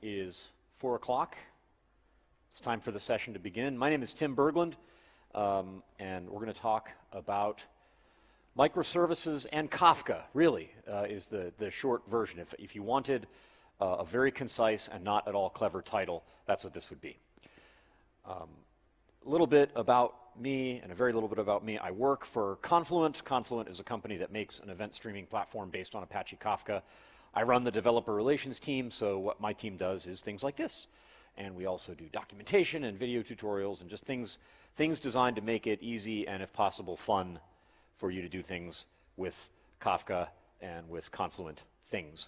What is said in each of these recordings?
Is 4 o'clock. It's time for the session to begin. My name is Tim Berglund, and we're going to talk about microservices and Kafka, really, is the short version. If you wanted a very concise and not at all clever title, that's what this would be. A little bit about me and a very little bit about me. I work for Confluent. Confluent is a company that makes an event streaming platform based on Apache Kafka. I run the developer relations team, so what my team does is things like this. And we also do documentation and video tutorials and just things designed to make it easy and, if possible, fun for you to do things with Kafka and with Confluent things.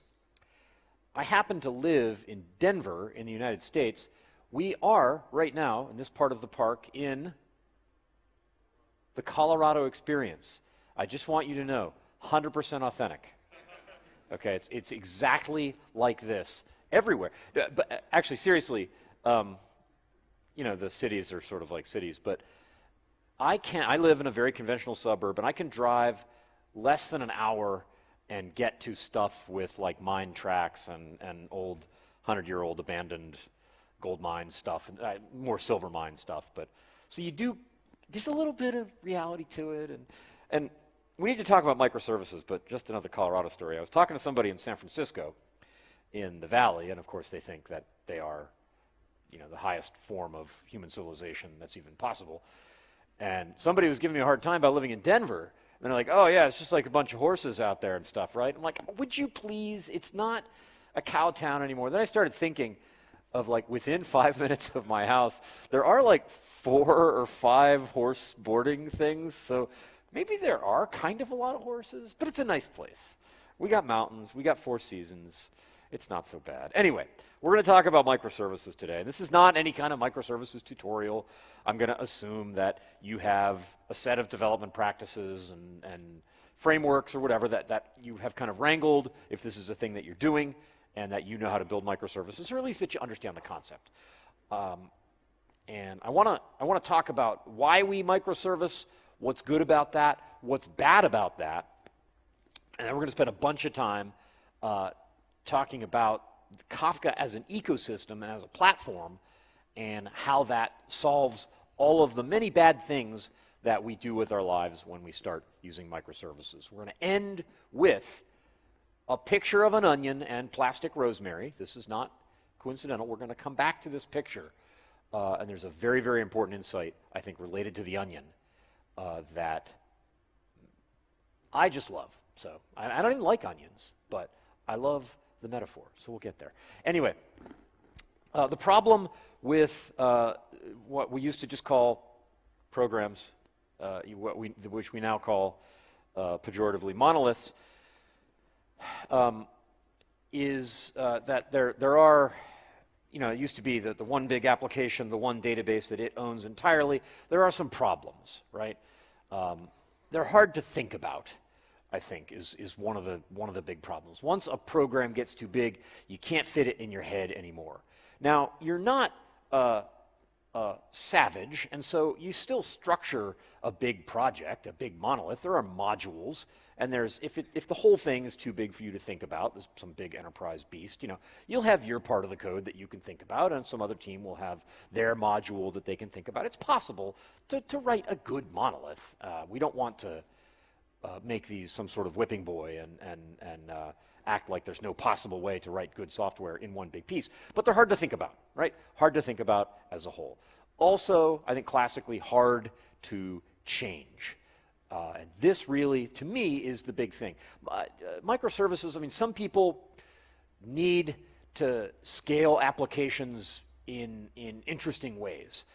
I happen to live in Denver in the United States. We are, right now, in this part of the park, in the Colorado experience. I just want you to know, 100% authentic. Okay, it's exactly like this everywhere. But actually, seriously, you know, the cities are sort of like cities, but I live in a very conventional suburb, and I can drive less than an hour and get to stuff with like mine tracks and old 100-year-old abandoned gold mine stuff, and more silver mine stuff. But so there's a little bit of reality to it, and we need to talk about microservices, but just another Colorado story. I was talking to somebody in San Francisco in the Valley, and of course they think that they are, you know, the highest form of human civilization that's even possible. And somebody was giving me a hard time about living in Denver. And they're like, oh yeah, it's just like a bunch of horses out there and stuff, right? I'm like, would you please? It's not a cow town anymore. Then I started thinking of, like, within 5 minutes of my house, there are like 4 or 5 horse boarding things. So maybe there are kind of a lot of horses, but it's a nice place. We got mountains, we got 4 seasons. It's not so bad. Anyway, we're going to talk about microservices today. This is not any kind of microservices tutorial. I'm going to assume that you have a set of development practices and frameworks or whatever that you have kind of wrangled, if this is a thing that you're doing, and that you know how to build microservices, or at least that you understand the concept. And I want to talk about why we microservice, what's good about that, what's bad about that, and then we're going to spend a bunch of time talking about Kafka as an ecosystem and as a platform, and how that solves all of the many bad things that we do with our lives when we start using microservices. We're going to end with a picture of an onion and plastic rosemary. This is not coincidental. We're going to come back to this picture, and there's a very, very important insight, I think, related to the onion that I just love. So I don't even like onions, but I love the metaphor, so we'll get there. Anyway, the problem with what we used to just call programs, which we now call pejoratively monoliths, is that there are, you know, it used to be that the one big application, the one database that it owns entirely. There are some problems, right? They're hard to think about, I think, is one of the big problems. Once a program gets too big, you can't fit it in your head anymore. Now, you're not savage, and so you still structure a big project, a big monolith. There are modules, and if the whole thing is too big for you to think about, there's some big enterprise beast, you know, you'll have your part of the code that you can think about, and some other team will have their module that they can think about. It's possible to write a good monolith. We don't want to make these some sort of whipping boy and act like there's no possible way to write good software in one big piece. But they're hard to think about, right? Hard to think about as a whole. Also, I think classically hard to change. And this really, to me, is the big thing. Microservices, I mean, some people need to scale applications in interesting ways.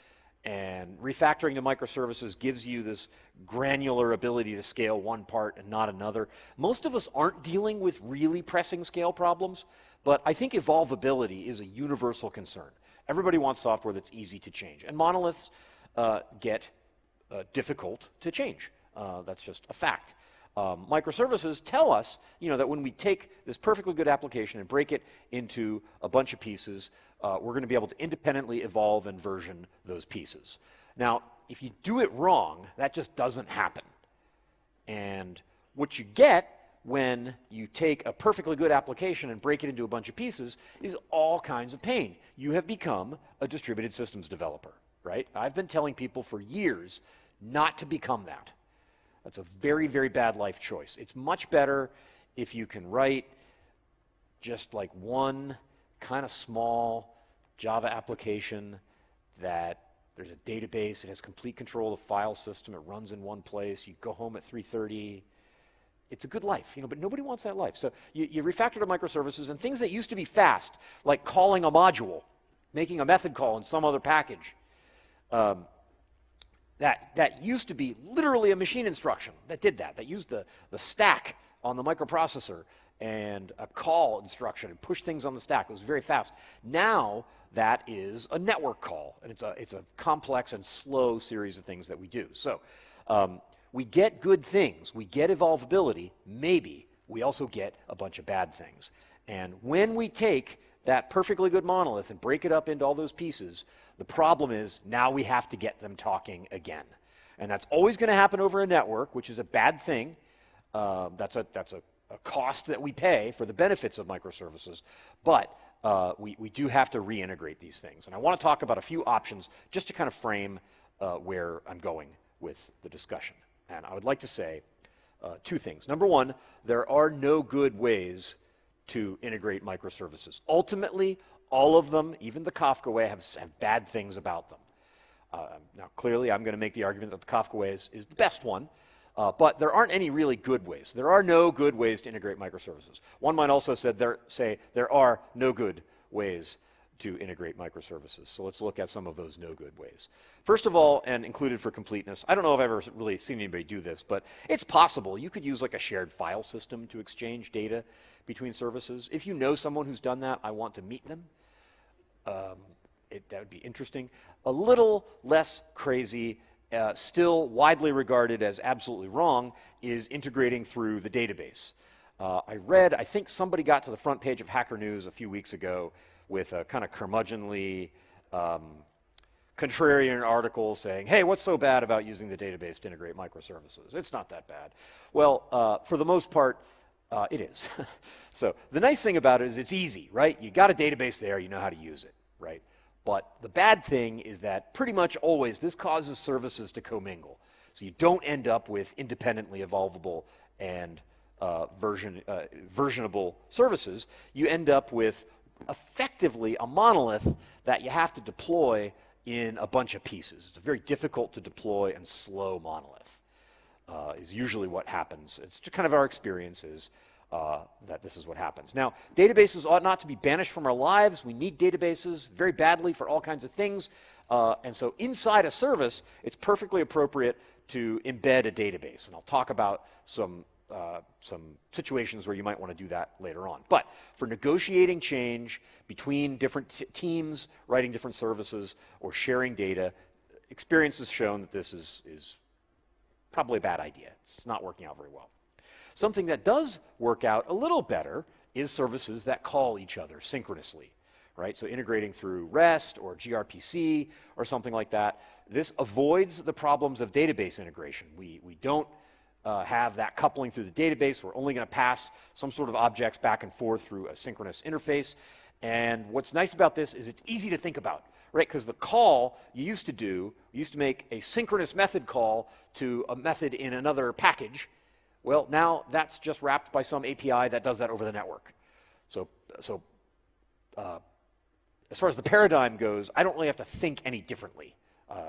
And refactoring to microservices gives you this granular ability to scale one part and not another. Most of us aren't dealing with really pressing scale problems, but I think evolvability is a universal concern. Everybody wants software that's easy to change, and monoliths get difficult to change. That's just a fact. Microservices tell us, you know, that when we take this perfectly good application and break it into a bunch of pieces, we're going to be able to independently evolve and version those pieces. Now, if you do it wrong, that just doesn't happen. And what you get when you take a perfectly good application and break it into a bunch of pieces is all kinds of pain. You have become a distributed systems developer, right? I've been telling people for years not to become that. That's a very, very bad life choice. It's much better if you can write just like one kind of small Java application that there's a database, it has complete control of the file system, it runs in one place, you go home at 3:30. It's a good life, but nobody wants that life. So you refactor to microservices, and things that used to be fast, like calling a module, making a method call in some other package, that used to be literally a machine instruction that did that. That used the stack on the microprocessor and a call instruction and push things on the stack. It was very fast. Now that is a network call, and it's a complex and slow series of things that we do. So we get good things. We get evolvability, maybe. We also get a bunch of bad things. And when we take that perfectly good monolith and break it up into all those pieces, the problem is now we have to get them talking again. And that's always going to happen over a network, which is a bad thing. That's a cost that we pay for the benefits of microservices. But we do have to reintegrate these things. And I want to talk about a few options just to kind of frame where I'm going with the discussion. And I would like to say two things. Number one, there are no good ways to integrate microservices. Ultimately, all of them, even the Kafka way, have bad things about them. Now, clearly, I'm going to make the argument that the Kafka way is the best one, but there aren't any really good ways. There are no good ways to integrate microservices. One might also say there are no good ways to integrate microservices. So let's look at some of those no good ways. First of all, and included for completeness, I don't know if I've ever really seen anybody do this, but it's possible. You could use like a shared file system to exchange data between services. If you know someone who's done that, I want to meet them. That would be interesting. A little less crazy, still widely regarded as absolutely wrong, is integrating through the database. I think somebody got to the front page of Hacker News a few weeks ago with a kind of curmudgeonly, contrarian article saying, hey, what's so bad about using the database to integrate microservices? It's not that bad. Well, for the most part, it is. So the nice thing about it is it's easy, right? You got a database there, you know how to use it, right? But the bad thing is that pretty much always this causes services to commingle. So you don't end up with independently evolvable and versionable services. You end up with effectively a monolith that you have to deploy in a bunch of pieces. It's a very difficult to deploy and slow monolith, is usually what happens. It's just kind of our experience is that this is what happens. Now, databases ought not to be banished from our lives. We need databases very badly for all kinds of things. And so inside a service, it's perfectly appropriate to embed a database. And I'll talk about some situations where you might want to do that later on. But for negotiating change between different teams, writing different services, or sharing data, experience has shown that this is probably a bad idea. It's not working out very well. Something that does work out a little better is services that call each other synchronously, right? So integrating through REST or gRPC or something like that. This avoids the problems of database integration. We don't have that coupling through the database. We're only going to pass some sort of objects back and forth through a synchronous interface. And what's nice about this is it's easy to think about, right? Because the call you used to make a synchronous method call to a method in another package. Well, now that's just wrapped by some API that does that over the network. So as far as the paradigm goes, I don't really have to think any differently.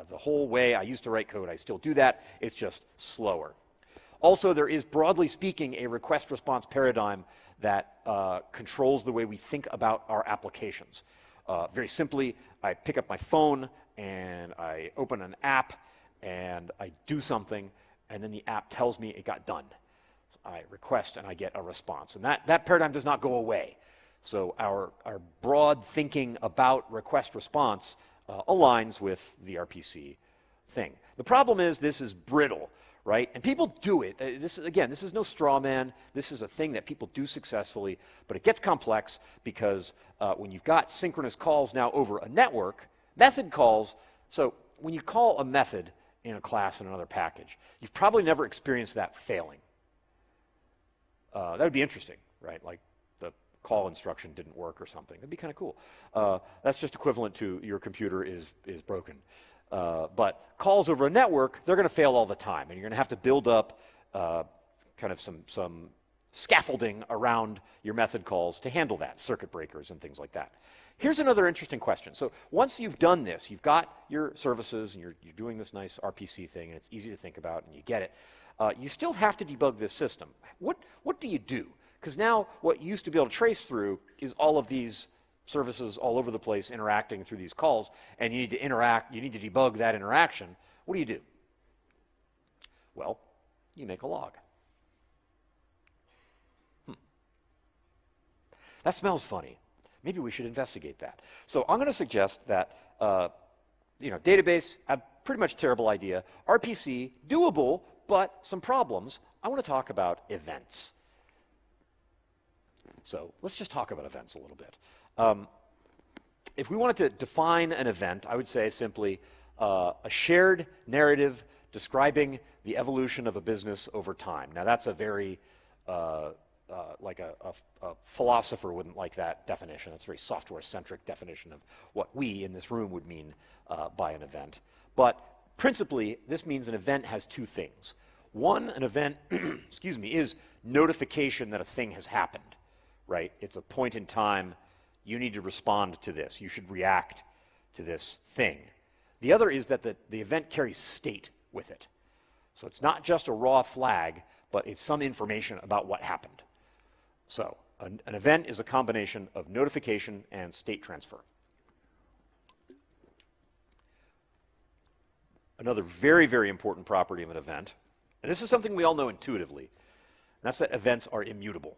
The whole way I used to write code, I still do that. It's just slower. Also, there is, broadly speaking, a request-response paradigm that controls the way we think about our applications. Very simply, I pick up my phone and I open an app and I do something, and then the app tells me it got done. So I request and I get a response. And that paradigm does not go away. So our broad thinking about request-response aligns with the RPC thing. The problem is this is brittle, right? And people do it. This is no straw man. This is a thing that people do successfully, but it gets complex because when you've got synchronous calls now over a network, method calls, so when you call a method in a class in another package, you've probably never experienced that failing. That would be interesting, right? Like the call instruction didn't work or something. That'd be kind of cool. That's just equivalent to your computer is broken. But calls over a network, they're going to fail all the time, and you're going to have to build up kind of some scaffolding around your method calls to handle that, circuit breakers and things like that. Here's another interesting question. So once you've done this, you've got your services and you're doing this nice RPC thing and it's easy to think about and you get it, you still have to debug this system. What do you do? Because now what you used to be able to trace through is all of these services all over the place interacting through these calls, and you need to debug that interaction. What do? Well, you make a log. That smells funny. Maybe we should investigate that. So I'm going to suggest that, database, a pretty much terrible idea. RPC, doable, but some problems. I want to talk about events. So let's just talk about events a little bit. If we wanted to define an event, I would say simply a shared narrative describing the evolution of a business over time. Now that's a very like a philosopher wouldn't like that definition. It's a very software-centric definition of what we in this room would mean by an event. But principally, this means an event has two things. One, an event, excuse me, is notification that a thing has happened, right? It's a point in time. You need to respond to this. You should react to this thing. The other is that the event carries state with it. So it's not just a raw flag, but it's some information about what happened. So an event is a combination of notification and state transfer. Another very, very important property of an event, and this is something we all know intuitively, and that's that events are immutable.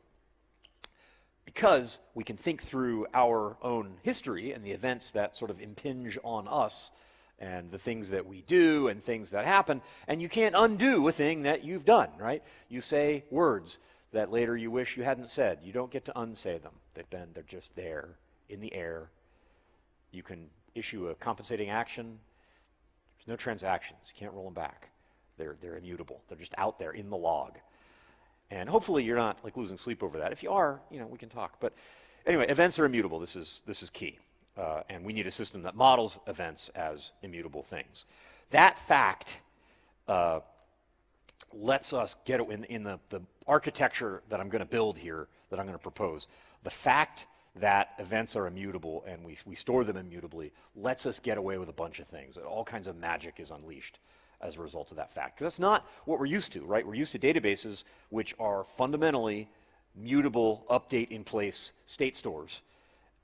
Because we can think through our own history and the events that sort of impinge on us and the things that we do and things that happen, and you can't undo a thing that you've done, right? You say words that later you wish you hadn't said. You don't get to unsay them. They're just there in the air. You can issue a compensating action. There's no transactions. You can't roll them back. They're immutable. They're just out there in the log. And hopefully you're not like losing sleep over that. If you are, we can talk. But anyway, events are immutable. This is key. And we need a system that models events as immutable things. That fact lets us get in the architecture that I'm going to build here, that I'm going to propose. The fact that events are immutable and we store them immutably lets us get away with a bunch of things. All kinds of magic is unleashed as a result of that fact. Because that's not what we're used to, right? We're used to databases which are fundamentally mutable, update in place state stores.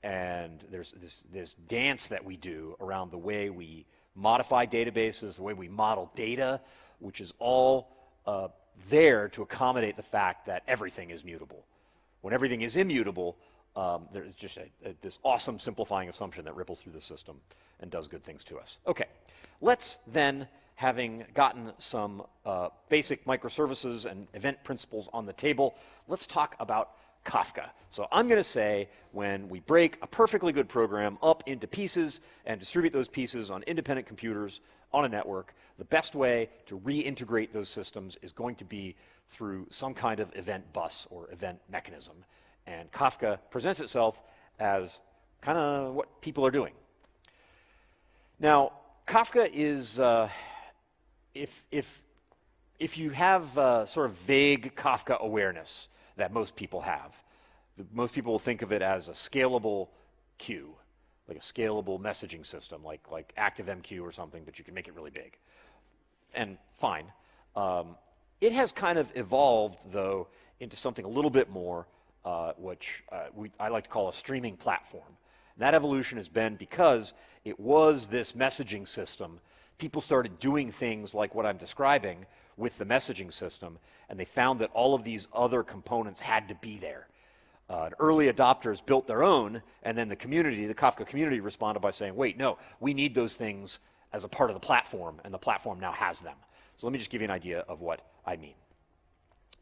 And there's this dance that we do around the way we modify databases, the way we model data, which is all there to accommodate the fact that everything is mutable. When everything is immutable, there's just this awesome simplifying assumption that ripples through the system and does good things to us. Okay, let's then, having gotten some basic microservices and event principles on the table, let's talk about Kafka. So I'm going to say when we break a perfectly good program up into pieces and distribute those pieces on independent computers on a network, the best way to reintegrate those systems is going to be through some kind of event bus or event mechanism. And Kafka presents itself as kind of what people are doing. Now, Kafka is, if you have sort of vague Kafka awareness that most people have, most people will think of it as a scalable queue, like a scalable messaging system, like ActiveMQ or something, but you can make it really big. And fine. It has kind of evolved, though, into something a little bit more, which I like to call a streaming platform. And that evolution has been because it was this messaging system. People started doing things like what I'm describing with the messaging system, and they found that all of these other components had to be there. Early adopters built their own, and then the community, the Kafka community, responded by saying, wait, no, we need those things as a part of the platform, and the platform now has them. So let me just give you an idea of what I mean.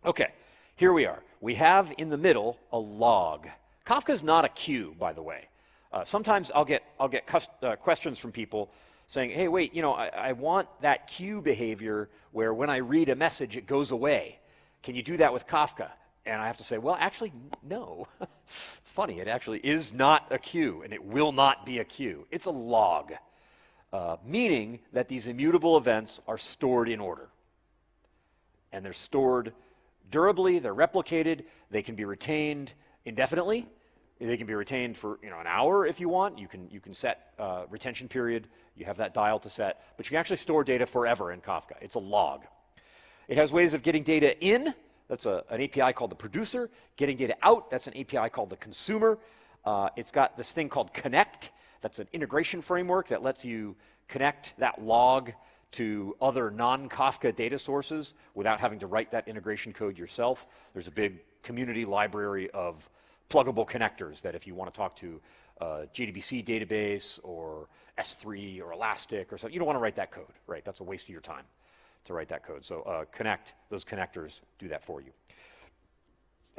Okay, here we are. We have in the middle a log. Kafka is not a queue, by the way. Sometimes I'll get questions from people saying, hey, wait, I want that queue behavior where when I read a message, it goes away. Can you do that with Kafka? And I have to say, well, actually, no. It's funny, it actually is not a queue, and it will not be a queue. It's a log, meaning that these immutable events are stored in order. And they're stored durably, they're replicated, they can be retained indefinitely. They can be retained for an hour if you want. You can set retention period. You have that dial to set. But you can actually store data forever in Kafka. It's a log. It has ways of getting data in. That's an API called the producer. Getting data out, that's an API called the consumer. It's got this thing called connect. That's an integration framework that lets you connect that log to other non-Kafka data sources without having to write that integration code yourself. There's a big community library of pluggable connectors that if you want to talk to a JDBC database or S3 or Elastic or something, you don't want to write that code, right? That's a waste of your time to write that code. So those connectors do that for you.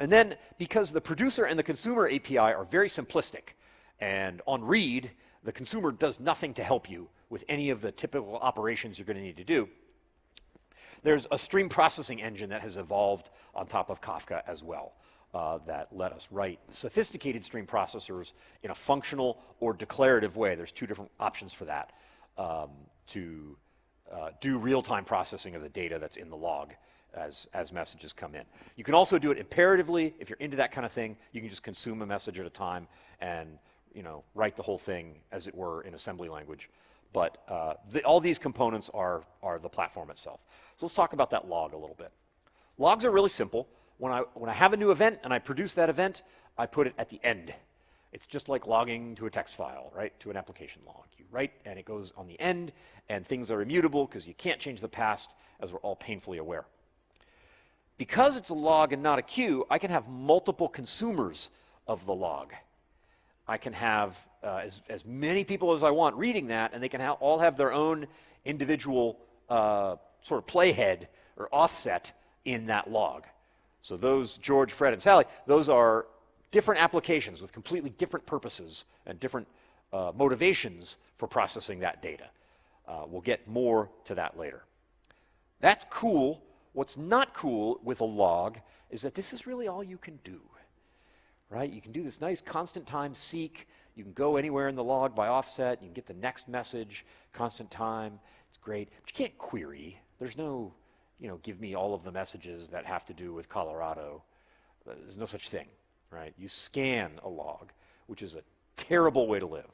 And then because the producer and the consumer API are very simplistic, and on read, the consumer does nothing to help you with any of the typical operations you're going to need to do, there's a stream processing engine that has evolved on top of Kafka as well. That let us write sophisticated stream processors in a functional or declarative way. There's two different options for that, to do real-time processing of the data that's in the log as messages come in. You can also do it imperatively. If you're into that kind of thing, you can just consume a message at a time and write the whole thing, as it were, in assembly language. But all these components are the platform itself. So let's talk about that log a little bit. Logs are really simple. When I have a new event and I produce that event, I put it at the end. It's just like logging to a text file, right? To an application log. You write and it goes on the end, and things are immutable because you can't change the past, as we're all painfully aware. Because it's a log and not a queue, I can have multiple consumers of the log. I can have as many people as I want reading that, and they can all have their own individual sort of playhead or offset in that log. So those, George, Fred, and Sally, those are different applications with completely different purposes and different motivations for processing that data. We'll get more to that later. That's cool. What's not cool with a log is that this is really all you can do, right? You can do this nice constant time seek. You can go anywhere in the log by offset. You can get the next message, constant time. It's great. But you can't query. There's no, give me all of the messages that have to do with Colorado. There's no such thing, right? You scan a log, which is a terrible way to live.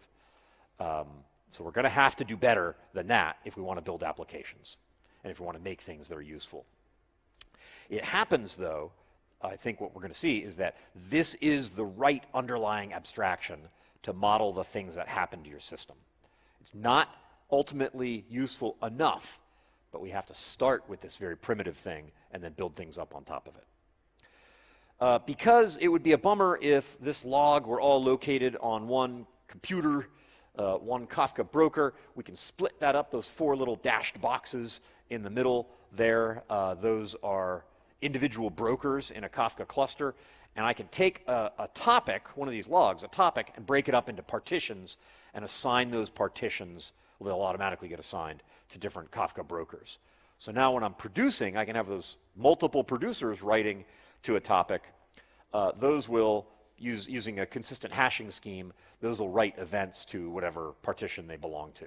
So we're going to have to do better than that if we want to build applications and if we want to make things that are useful. It happens, though, I think what we're going to see is that this is the right underlying abstraction to model the things that happen to your system. It's not ultimately useful enough, but we have to start with this very primitive thing and then build things up on top of it. Because it would be a bummer if this log were all located on one computer, one Kafka broker, we can split that up, those 4 little dashed boxes in the middle there. Those are individual brokers in a Kafka cluster, and I can take a topic, one of these logs, a topic, and break it up into partitions and assign those partitions. Well, they'll automatically get assigned to different Kafka brokers. So now when I'm producing, I can have those multiple producers writing to a topic. Those will, using a consistent hashing scheme, those will write events to whatever partition they belong to,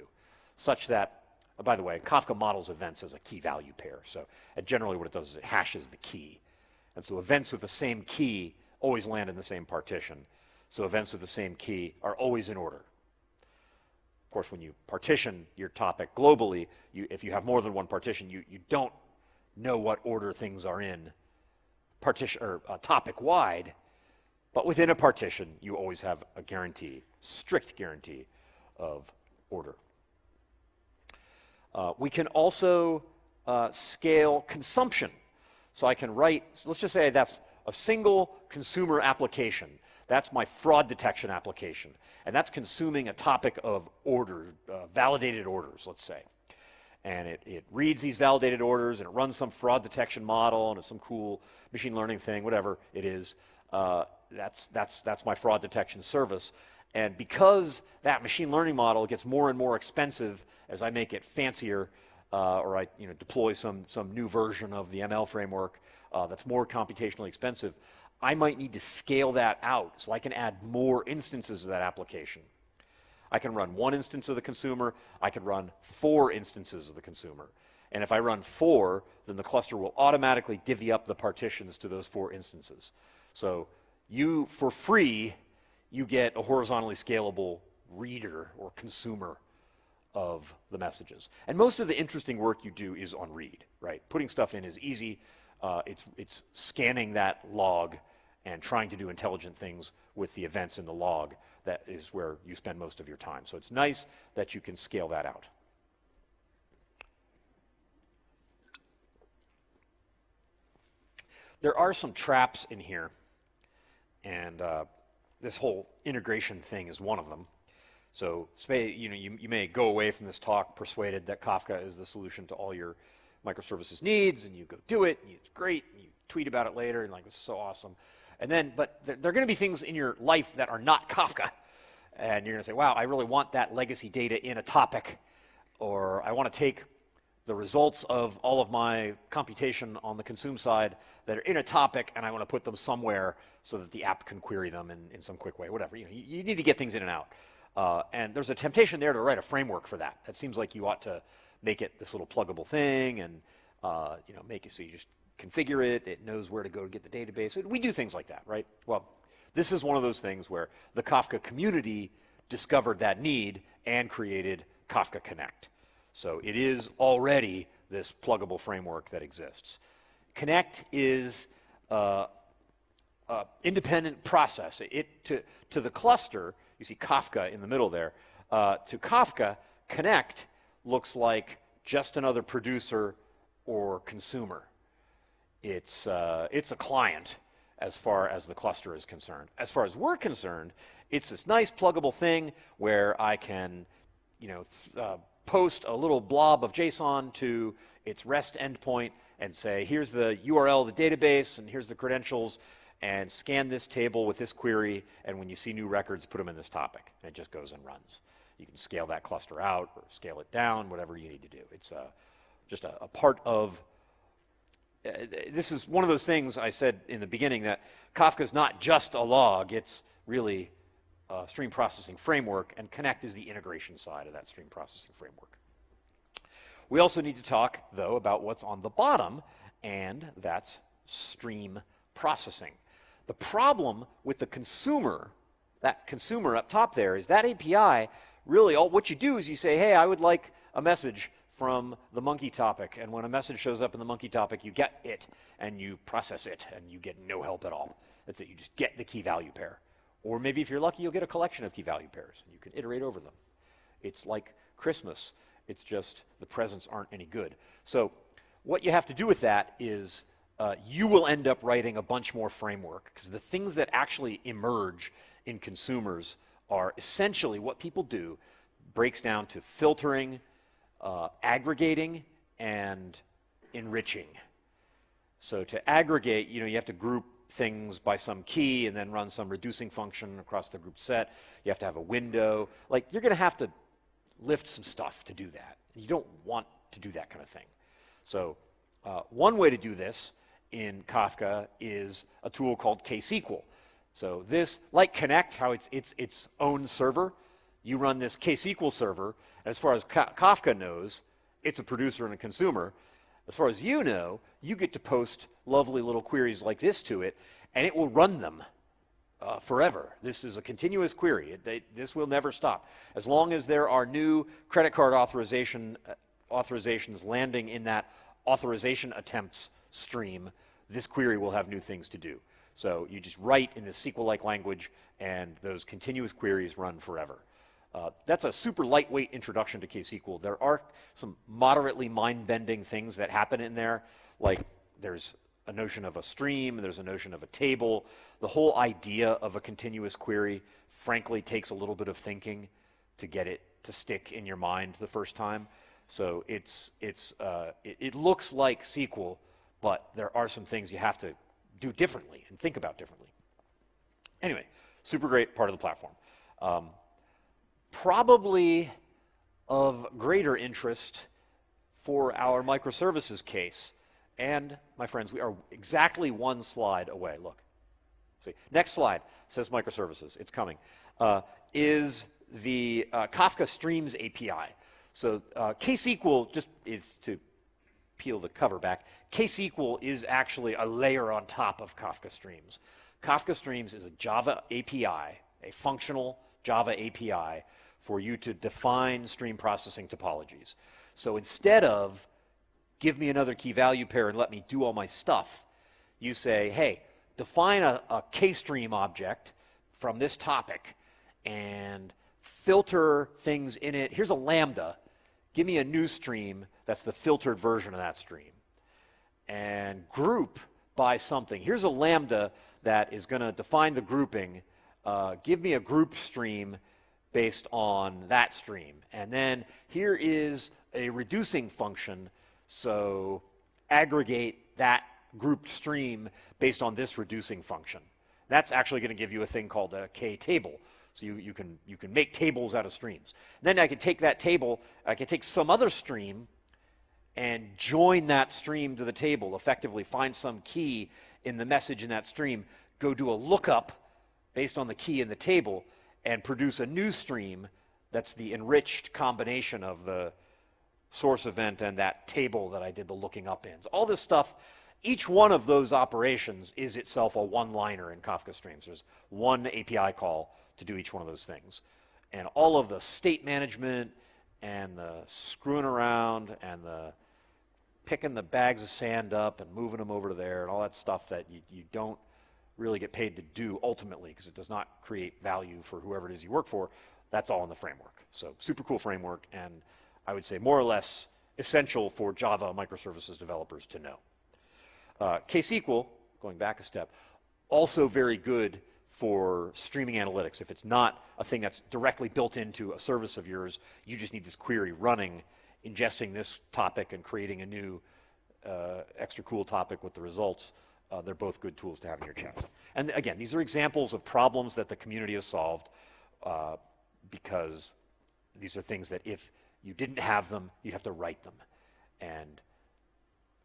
such that, by the way, Kafka models events as a key value pair. So generally what it does is it hashes the key. And so events with the same key always land in the same partition. So events with the same key are always in order. Of course, when you partition your topic globally, if you have more than one partition, you don't know what order things are in topic-wide. But within a partition, you always have a guarantee, strict guarantee of order. We can also scale consumption. So I can write, let's just say that's a single consumer application. That's my fraud detection application. And that's consuming a topic of validated orders, let's say. And it reads these validated orders, and it runs some fraud detection model, and it's some cool machine learning thing, whatever it is. That's my fraud detection service. And because that machine learning model gets more and more expensive as I make it fancier, or I deploy some new version of the ML framework, that's more computationally expensive, I might need to scale that out so I can add more instances of that application. I can run 1 instance of the consumer, I can run 4 instances of the consumer. And if I run 4, then the cluster will automatically divvy up the partitions to those 4 instances. So you, for free, you get a horizontally scalable reader or consumer of the messages. And most of the interesting work you do is on read, right? Putting stuff in is easy. It's scanning that log and trying to do intelligent things with the events in the log. That is where you spend most of your time. So it's nice that you can scale that out. There are some traps in here, and this whole integration thing is one of them. So you may go away from this talk persuaded that Kafka is the solution to all your microservices needs, and you go do it, and it's great, and you tweet about it later, and like, this is so awesome. And then, but there are going to be things in your life that are not Kafka, and you're going to say, wow, I really want that legacy data in a topic, or I want to take the results of all of my computation on the consume side that are in a topic, and I want to put them somewhere so that the app can query them in some quick way, whatever. You need to get things in and out. And there's a temptation there to write a framework for that. It seems like you ought to make it this little pluggable thing and make it so you just configure it. It knows where to go to get the database. We do things like that, right? Well, this is one of those things where the Kafka community discovered that need and created Kafka Connect. So it is already this pluggable framework that exists. Connect is an independent process. To the cluster, you see Kafka in the middle there. To Kafka, Connect looks like just another producer or consumer. It's a client as far as the cluster is concerned. As far as we're concerned, it's this nice pluggable thing where I can, post a little blob of JSON to its REST endpoint and say, here's the URL of the database, and here's the credentials, and scan this table with this query, and when you see new records, put them in this topic. And it just goes and runs. You can scale that cluster out or scale it down, whatever you need to do. It's just a part of this is one of those things I said in the beginning, that Kafka's not just a log, it's really a stream processing framework, and Connect is the integration side of that stream processing framework. We also need to talk, though, about what's on the bottom, and that's stream processing. The problem with the consumer, that consumer up top there, is that API, really what you do is you say, hey, I would like a message from the monkey topic, and when a message shows up in the monkey topic, you get it, and you process it, and you get no help at all. That's it, you just get the key value pair. Or maybe if you're lucky, you'll get a collection of key value pairs, and you can iterate over them. It's like Christmas, it's just the presents aren't any good. So what you have to do with that is you will end up writing a bunch more framework, because the things that actually emerge in consumers are essentially what people do, breaks down to filtering, aggregating, and enriching. So to aggregate, you have to group things by some key and then run some reducing function across the group set. You have to have a window. Like, you're going to have to lift some stuff to do that. You don't want to do that kind of thing. So one way to do this in Kafka is a tool called KSQL. So this, like Connect, how it's its own server, you run this KSQL server. As far as Kafka knows, it's a producer and a consumer. As far as you know, you get to post lovely little queries like this to it, and it will run them forever. This is a continuous query. This will never stop. As long as there are new credit card authorizations landing in that authorization attempts stream, this query will have new things to do. So you just write in this SQL-like language, and those continuous queries run forever. That's a super lightweight introduction to KSQL. There are some moderately mind-bending things that happen in there, like there's a notion of a stream, there's a notion of a table. The whole idea of a continuous query, frankly, takes a little bit of thinking to get it to stick in your mind the first time. So it looks like SQL, but there are some things you have to do differently and think about differently. Anyway, super great part of the platform. Probably of greater interest for our microservices case, And, my friends, we are exactly one slide away. Look. See, next slide says microservices. It's coming. Is the Kafka Streams API. So KSQL, just is to peel the cover back, KSQL is actually a layer on top of Kafka Streams. Kafka Streams is a Java API, a functional Java API for you to define stream processing topologies. So instead of give me another key value pair and let me do all my stuff, you say, hey, define a KStream object from this topic and filter things in it. Here's a lambda. Give me a new stream that's the filtered version of that stream. And group by something. Here's a lambda that is going to define the grouping. Give me a group stream based on that stream. And then here is a reducing function. So aggregate that grouped stream based on this reducing function. That's actually going to give you a thing called a k-table. So you can make tables out of streams. Then I can take that table, I can take some other stream and join that stream to the table, effectively find some key in the message in that stream, go do a lookup based on the key in the table, and produce a new stream that's the enriched combination of the source event and that table that I did the looking up in. So all this stuff, each one of those operations is itself a one-liner in Kafka Streams. There's one API call to do each one of those things. And all of the state management and the screwing around and the picking the bags of sand up and moving them over to there and all that stuff that you don't really get paid to do ultimately because it does not create value for whoever it is you work for, that's all in the framework. So super cool framework, and I would say more or less essential for Java microservices developers to know. KSQL, going back a step, also very good for streaming analytics. If it's not a thing that's directly built into a service of yours, you just need this query running, ingesting this topic and creating a new extra cool topic with the results. They're both good tools to have in your chest. And again, these are examples of problems that the community has solved because these are things that if you didn't have them, you'd have to write them. And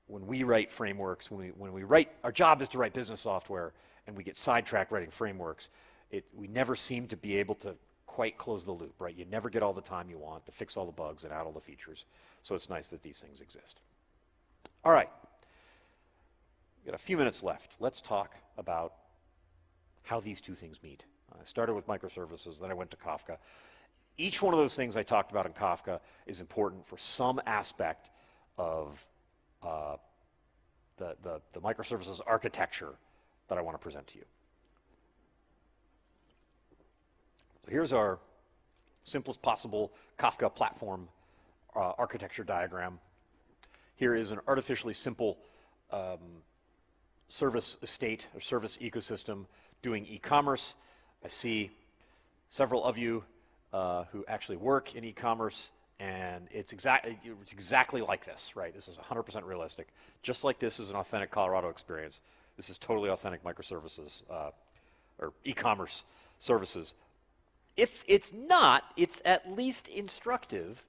when we write frameworks, when we write, our job is to write business software, and we get sidetracked writing frameworks, we never seem to be able to quite close the loop, right? You never get all the time you want to fix all the bugs and add all the features. So it's nice that these things exist. All right. We've got a few minutes left. Let's talk about how these two things meet. I started with microservices, then I went to Kafka. Each one of those things I talked about in Kafka is important for some aspect of the microservices architecture that I want to present to you. So here's our simplest possible Kafka platform architecture diagram. Here is an artificially simple service estate or service ecosystem doing e-commerce. I see several of you who actually work in e-commerce, and it's exactly like this, right? This is 100% realistic. Just like this is an authentic Colorado experience, this is totally authentic microservices or e-commerce services. If it's not, it's at least instructive,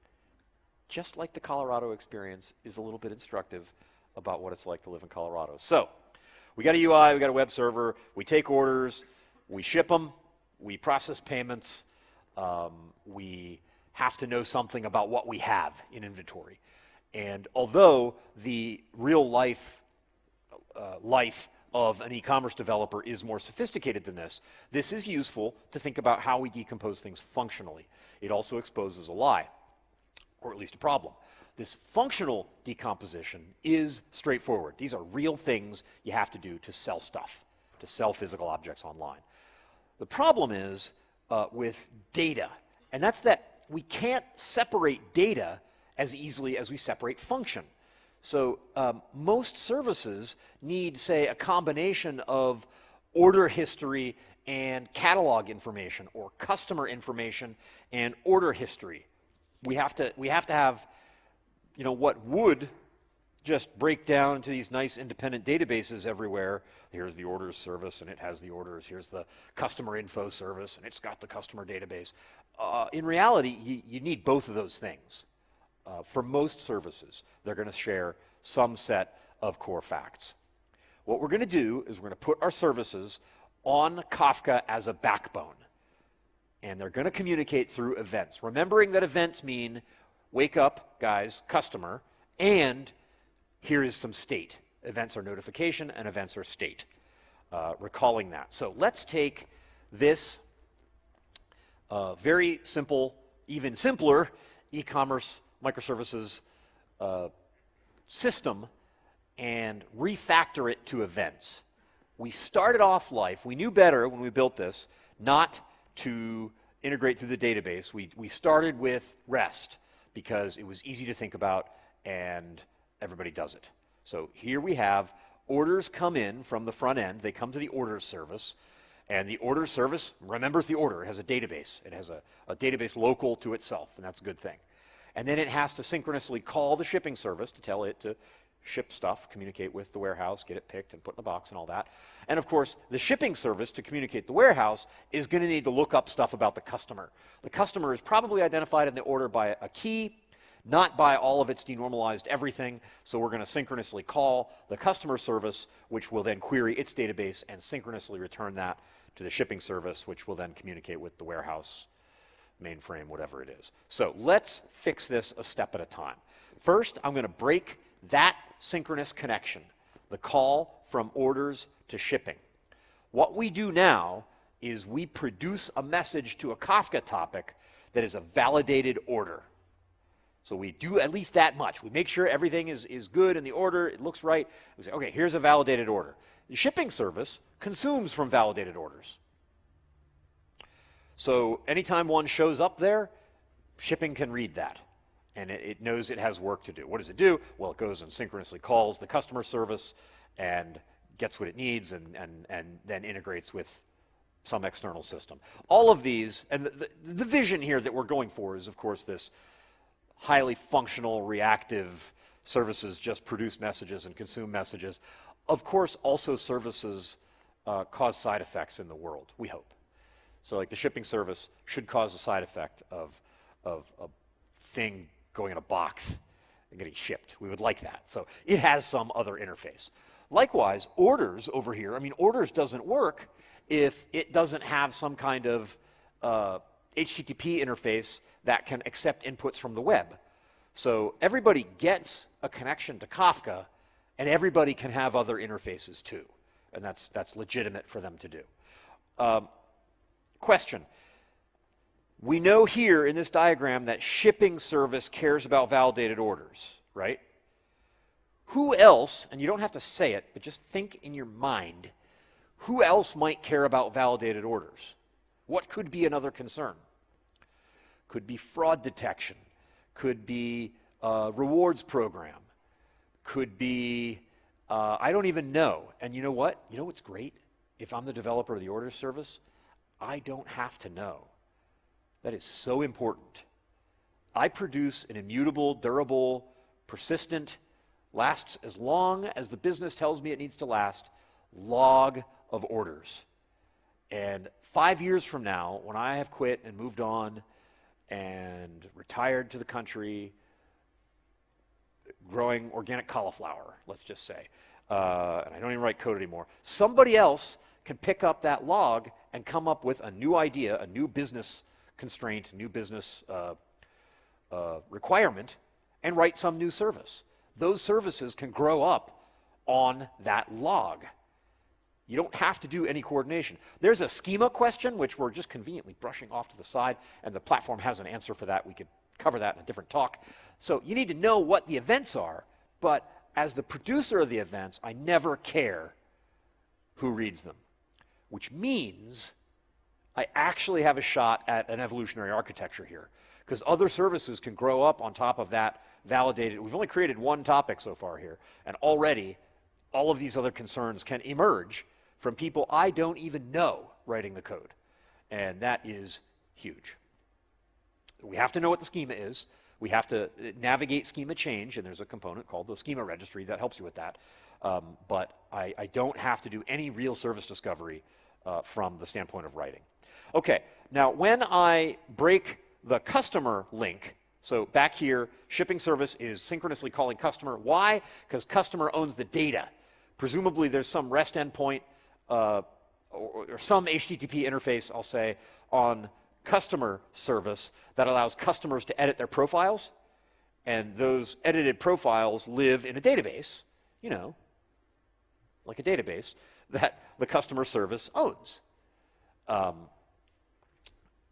just like the Colorado experience is a little bit instructive about what it's like to live in Colorado. So we got a UI, we got a web server, we take orders, we ship them, we process payments, we have to know something about what we have in inventory. And although the real life of an e-commerce developer is more sophisticated than this, this is useful to think about how we decompose things functionally. It also exposes a lie, or at least a problem. This functional decomposition is straightforward. These are real things you have to do to sell stuff, to sell physical objects online. The problem is with data, and that's that we can't separate data as easily as we separate function. So most services need, say, a combination of order history and catalog information, or customer information and order history. We have to have, what would just break down into these nice independent databases everywhere. Here's the orders service, and it has the orders. Here's the customer info service, and it's got the customer database. In reality, you need both of those things. For most services, they're going to share some set of core facts. What we're going to do is we're going to put our services on Kafka as a backbone. And they're going to communicate through events. Remembering that events mean, wake up, guys, customer, and here is some state. Events are notification, and events are state. Recalling that. So let's take this very simple, even simpler, e-commerce microservices system and refactor it to events. We started off life, we knew better when we built this, not to integrate through the database. We started with REST because it was easy to think about and everybody does it. So here we have orders come in from the front end. They come to the orders service, and the orders service remembers the order. It has a database. It has a database local to itself, and that's a good thing. And then it has to synchronously call the shipping service to tell it to ship stuff, communicate with the warehouse, get it picked and put in a box and all that. And of course, the shipping service to communicate the warehouse is going to need to look up stuff about the customer. The customer is probably identified in the order by a key, not by all of its denormalized everything. So we're going to synchronously call the customer service, which will then query its database and synchronously return that to the shipping service, which will then communicate with the warehouse, mainframe, whatever it is. So let's fix this a step at a time. First, I'm going to break that synchronous connection, the call from orders to shipping. What we do now is we produce a message to a Kafka topic that is a validated order. So we do at least that much. We make sure everything is good in the order, it looks right. We say, okay, here's a validated order. The shipping service consumes from validated orders. So anytime one shows up there, shipping can read that. And it knows it has work to do. What does it do? Well, it goes and synchronously calls the customer service and gets what it needs and then integrates with some external system. All of these, and the vision here that we're going for is, of course, this highly functional, reactive services just produce messages and consume messages. Of course, also services cause side effects in the world, we hope. So like the shipping service should cause a side effect of a thing going in a box and getting shipped. We would like that. So it has some other interface. Likewise, orders over here, I mean, orders doesn't work if it doesn't have some kind of HTTP interface that can accept inputs from the web. So everybody gets a connection to Kafka, and everybody can have other interfaces too. And that's legitimate for them to do. Question. We know here in this diagram that shipping service cares about validated orders, right? Who else, and you don't have to say it, but just think in your mind, who else might care about validated orders? What could be another concern? Could be fraud detection, could be a rewards program, could be, I don't even know. And you know what? You know what's great? If I'm the developer of the order service, I don't have to know. That is so important. I produce an immutable, durable, persistent, lasts as long as the business tells me it needs to last, log of orders. And 5 years from now, when I have quit and moved on and retired to the country, growing organic cauliflower, let's just say, and I don't even write code anymore, somebody else can pick up that log and come up with a new idea, a new business constraint, new business requirement, and write some new service. Those services can grow up on that log. You don't have to do any coordination. There's a schema question, which we're just conveniently brushing off to the side, and the platform has an answer for that. We could cover that in a different talk. So you need to know what the events are, but as the producer of the events, I never care who reads them, which means I actually have a shot at an evolutionary architecture here, because other services can grow up on top of that validated. We've only created one topic so far here, and already all of these other concerns can emerge from people I don't even know writing the code, and that is huge. We have to know what the schema is. We have to navigate schema change, and there's a component called the schema registry that helps you with that, but I don't have to do any real service discovery from the standpoint of writing. Okay, now when I break the customer link So back here, shipping service is synchronously calling customer. Why? Because customer owns the data. Presumably there's some REST endpoint or some HTTP interface, I'll say, on customer service that allows customers to edit their profiles. And those edited profiles live in a database, you know, like a database that the customer service owns.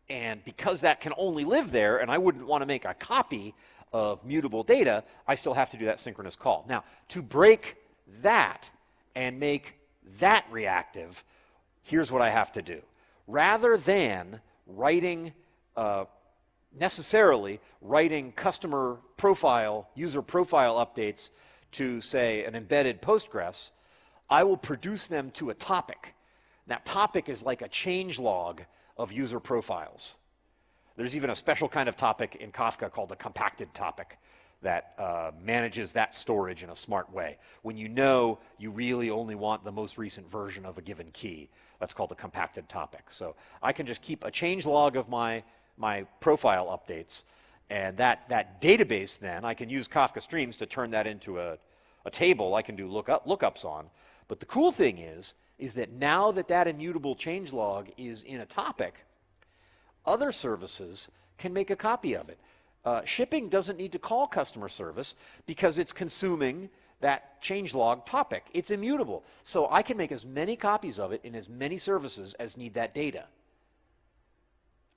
And because that can only live there, and I wouldn't want to make a copy of mutable data, I still have to do that synchronous call. Now, to break that and make that reactive, here's what I have to do. Rather than writing, necessarily writing customer profile, user profile updates to, say, an embedded Postgres, I will produce them to a topic. That topic is like a change log of user profiles. There's even a special kind of topic in Kafka called a compacted topic that manages that storage in a smart way. When you know you really only want the most recent version of a given key, that's called a compacted topic. So I can just keep a change log of my profile updates, and that database then, I can use Kafka Streams to turn that into a table I can do lookups on. But the cool thing is that now that immutable changelog is in a topic, other services can make a copy of it. Shipping doesn't need to call customer service because it's consuming that changelog topic. It's immutable. So I can make as many copies of it in as many services as need that data.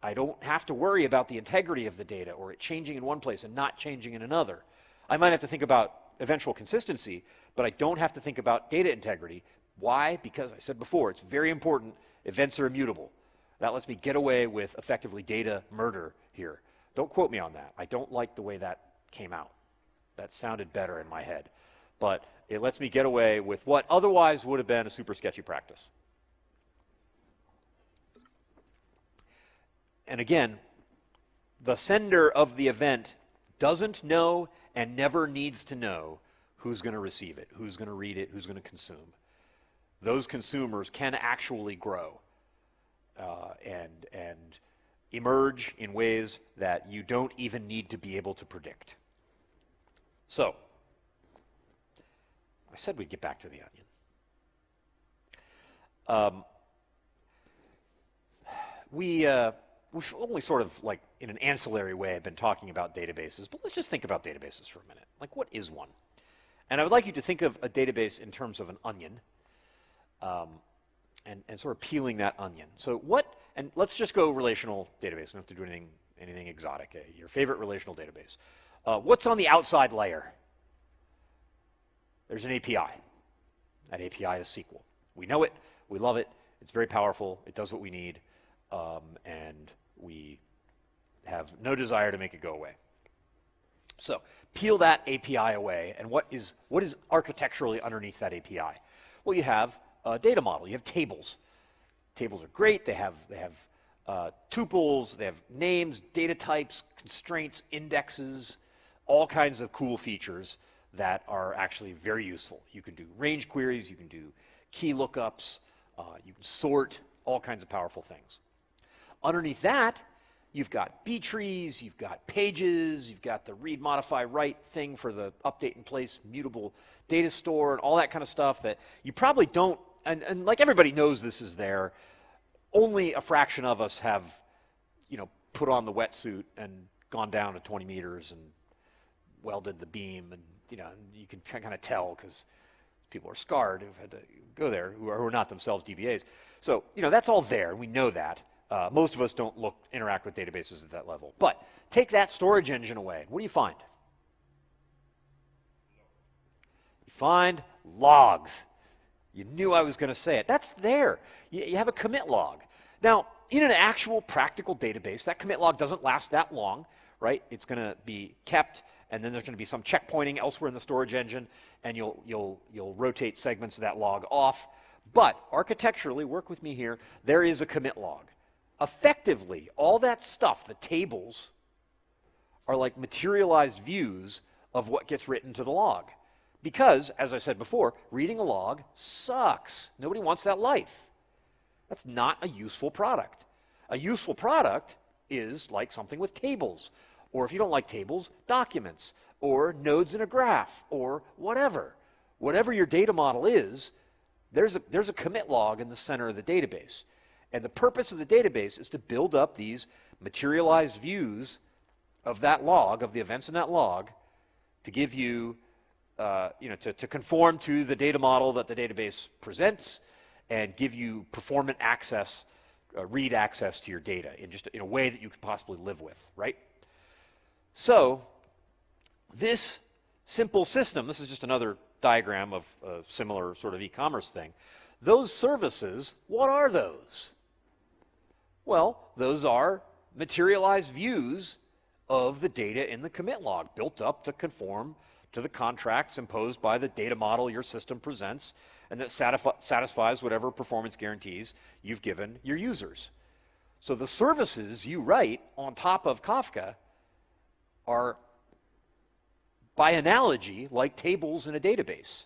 I don't have to worry about the integrity of the data or it changing in one place and not changing in another. I might have to think about eventual consistency, but I don't have to think about data integrity. Why? Because I said before, it's very important. Events are immutable. That lets me get away with effectively data murder here. Don't quote me on that. I don't like the way that came out. That sounded better in my head. But it lets me get away with what otherwise would have been a super sketchy practice. And again, the sender of the event doesn't know and never needs to know who's going to receive it, who's going to read it, who's going to consume. Those consumers can actually grow and emerge in ways that you don't even need to be able to predict. So, I said we'd get back to the onion. We've only sort of like in an ancillary way been talking about databases, but let's just think about databases for a minute. Like, what is one? And I would like you to think of a database in terms of an onion, and sort of peeling that onion. So what, and let's just go relational database. We don't have to do anything exotic. Your favorite relational database. What's on the outside layer? There's an API. That API is SQL. We know it. We love it. It's very powerful. It does what we need. And we have no desire to make it go away. So peel that API away, and what is architecturally underneath that API? Well, you have a data model. You have tables. Tables are great. They have tuples. They have names, data types, constraints, indexes, all kinds of cool features that are actually very useful. You can do range queries. You can do key lookups. You can sort, all kinds of powerful things. Underneath that, you've got B trees, you've got pages, you've got the read, modify, write thing for the update in place, mutable data store, and all that kind of stuff that you probably don't, and like everybody knows this is there, only a fraction of us have, put on the wetsuit and gone down to 20 meters and welded the beam, and you can kind of tell because people are scarred who've had to go there, who are not themselves DBAs. So, that's all there, we know that. Most of us don't interact with databases at that level. But take that storage engine away. What do you find? You find logs. You knew I was going to say it. That's there. You have a commit log. Now, in an actual practical database, that commit log doesn't last that long, right? It's going to be kept, and then there's going to be some checkpointing elsewhere in the storage engine, and you'll rotate segments of that log off. But architecturally, work with me here, there is a commit log. Effectively, all that stuff, the tables, are like materialized views of what gets written to the log. Because, as I said before, reading a log sucks. Nobody wants that life. That's not a useful product. A useful product is like something with tables. Or if you don't like tables, documents, or nodes in a graph, or whatever. Whatever your data model is, there's a commit log in the center of the database. And the purpose of the database is to build up these materialized views of that log, of the events in that log, to give you, to conform to the data model that the database presents and give you performant access, read access to your data in a way that you could possibly live with, right? So this simple system, this is just another diagram of a similar sort of e-commerce thing. Those services, what are those? Well, those are materialized views of the data in the commit log, built up to conform to the contracts imposed by the data model your system presents, and that satisfies whatever performance guarantees you've given your users. So the services you write on top of Kafka are, by analogy, like tables in a database.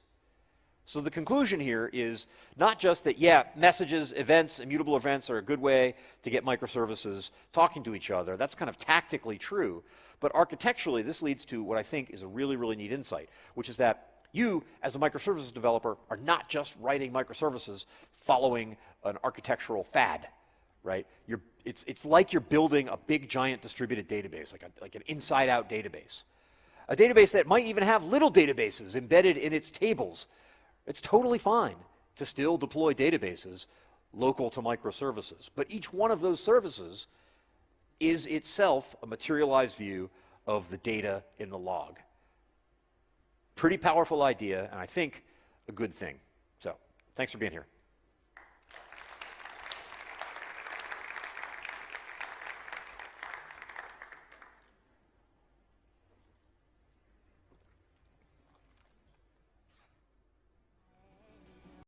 So the conclusion here is not just that, yeah, messages, events, immutable events are a good way to get microservices talking to each other. That's kind of tactically true. But architecturally, this leads to what I think is a really, really neat insight, which is that you, as a microservices developer, are not just writing microservices following an architectural fad, right? It's like you're building a big, giant distributed database, like an inside-out database. A database that might even have little databases embedded in its tables. It's totally fine to still deploy databases local to microservices. But each one of those services is itself a materialized view of the data in the log. Pretty powerful idea, and I think a good thing. So, thanks for being here.